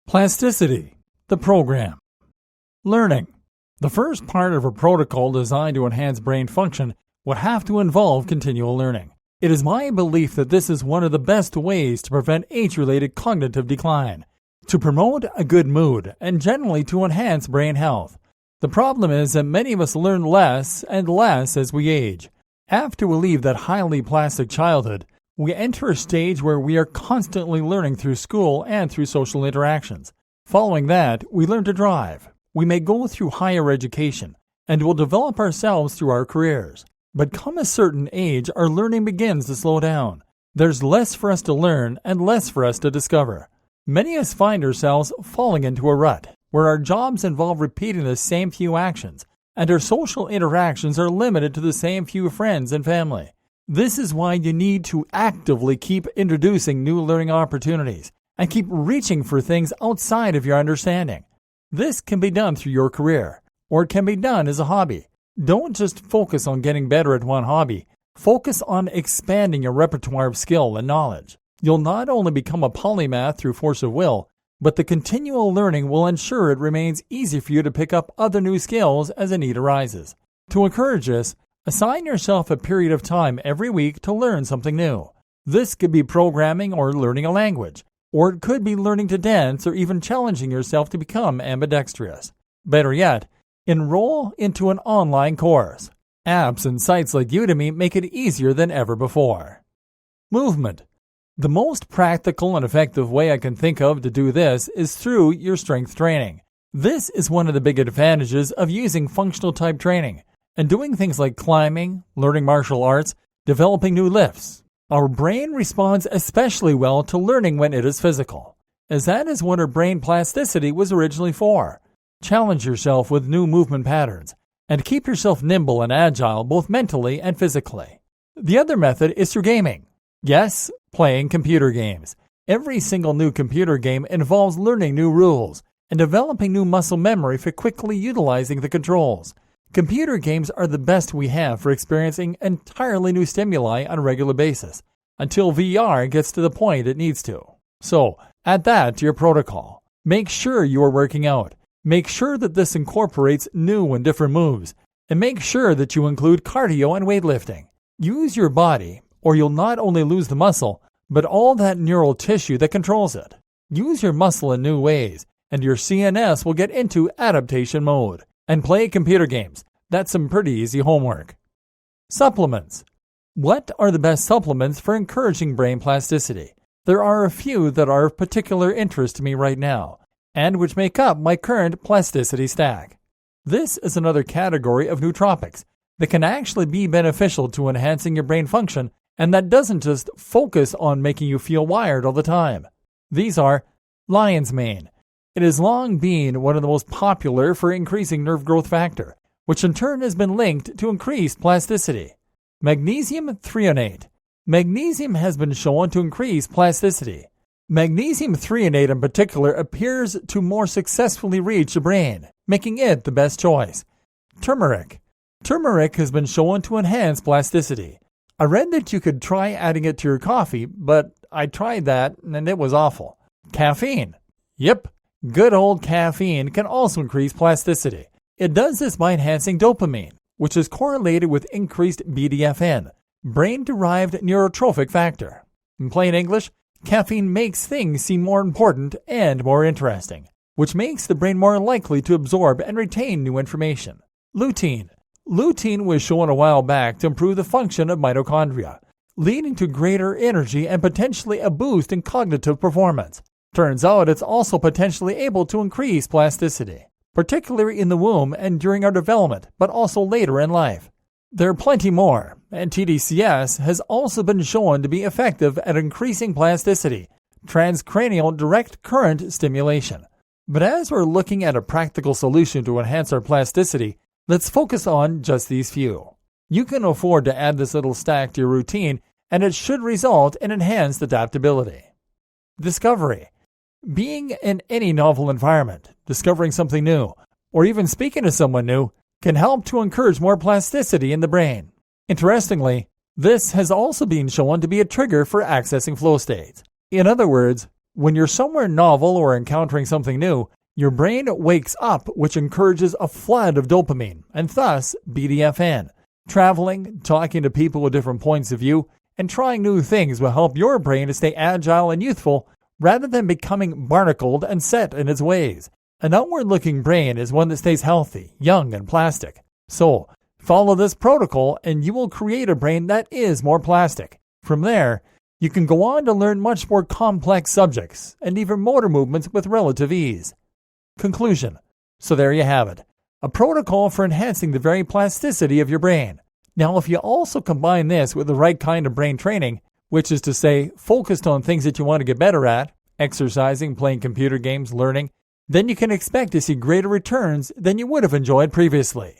Plasticity, the program. Learning. The first part of a protocol designed to enhance brain function would have to involve continual learning. It is my belief that this is one of the best ways to prevent age-related cognitive decline, to promote a good mood, and generally to enhance brain health. The problem is that many of us learn less and less as we age. After we leave that highly plastic childhood, we enter a stage where we are constantly learning through school and through social interactions. Following that, we learn to drive. We may go through higher education, and will develop ourselves through our careers. But come a certain age, our learning begins to slow down. There's less for us to learn and less for us to discover. Many of us find ourselves falling into a rut, where our jobs involve repeating the same few actions, and our social interactions are limited to the same few friends and family. This is why you need to actively keep introducing new learning opportunities and keep reaching for things outside of your understanding. This can be done through your career, or it can be done as a hobby. Don't just focus on getting better at one hobby. Focus on expanding your repertoire of skill and knowledge. You'll not only become a polymath through force of will, but the continual learning will ensure it remains easy for you to pick up other new skills as a need arises. To encourage this, assign yourself a period of time every week to learn something new. This could be programming or learning a language, or it could be learning to dance or even challenging yourself to become ambidextrous. Better yet, enroll into an online course. Apps and sites like Udemy make it easier than ever before. Movement. The most practical and effective way I can think of to do this is through your strength training. This is one of the big advantages of using functional type training and doing things like climbing, learning martial arts, developing new lifts. Our brain responds especially well to learning when it is physical, as that is what our brain plasticity was originally for. Challenge yourself with new movement patterns and keep yourself nimble and agile both mentally and physically. The other method is through gaming. Yes, playing computer games. Every single new computer game involves learning new rules and developing new muscle memory for quickly utilizing the controls. Computer games are the best we have for experiencing entirely new stimuli on a regular basis, until VR gets to the point it needs to. So, add that to your protocol. Make sure you are working out. Make sure that this incorporates new and different moves, and make sure that you include cardio and weightlifting. Use your body, or you'll not only lose the muscle, but all that neural tissue that controls it. Use your muscle in new ways, and your CNS will get into adaptation mode. And play computer games. That's some pretty easy homework. Supplements. What are the best supplements for encouraging brain plasticity? There are a few that are of particular interest to me right now, and which make up my current plasticity stack. This is another category of nootropics that can actually be beneficial to enhancing your brain function, and that doesn't just focus on making you feel wired all the time. These are lion's mane. It has long been one of the most popular for increasing nerve growth factor, which in turn has been linked to increased plasticity. Magnesium threonate. Magnesium has been shown to increase plasticity. Magnesium threonate in particular appears to more successfully reach the brain, making it the best choice. Turmeric. Turmeric has been shown to enhance plasticity. I read that you could try adding it to your coffee, but I tried that and it was awful. Caffeine. Yep. Good old caffeine can also increase plasticity. It does this by enhancing dopamine, which is correlated with increased BDFN, brain-derived neurotrophic factor. In plain English, caffeine makes things seem more important and more interesting, which makes the brain more likely to absorb and retain new information. Lutein. Lutein was shown a while back to improve the function of mitochondria, leading to greater energy and potentially a boost in cognitive performance. Turns out it's also potentially able to increase plasticity, particularly in the womb and during our development, but also later in life. There are plenty more, and TDCS has also been shown to be effective at increasing plasticity, transcranial direct current stimulation. But as we're looking at a practical solution to enhance our plasticity, let's focus on just these few. You can afford to add this little stack to your routine, and it should result in enhanced adaptability. Discovery. Being in any novel environment, discovering something new, or even speaking to someone new can help to encourage more plasticity in the brain. Interestingly, this has also been shown to be a trigger for accessing flow states. In other words, When you're somewhere novel or encountering something new, your brain wakes up, which encourages a flood of dopamine, and thus BDFN. Traveling, talking to people with different points of view, and trying new things will help your brain to stay agile and youthful rather than becoming barnacled and set in its ways. An outward-looking brain is one that stays healthy, young, and plastic. So, follow this protocol and you will create a brain that is more plastic. From there, you can go on to learn much more complex subjects and even motor movements with relative ease. Conclusion. So there you have it. A protocol for enhancing the very plasticity of your brain. Now, if you also combine this with the right kind of brain training, which is to say, focused on things that you want to get better at, exercising, playing computer games, learning, then you can expect to see greater returns than you would have enjoyed previously.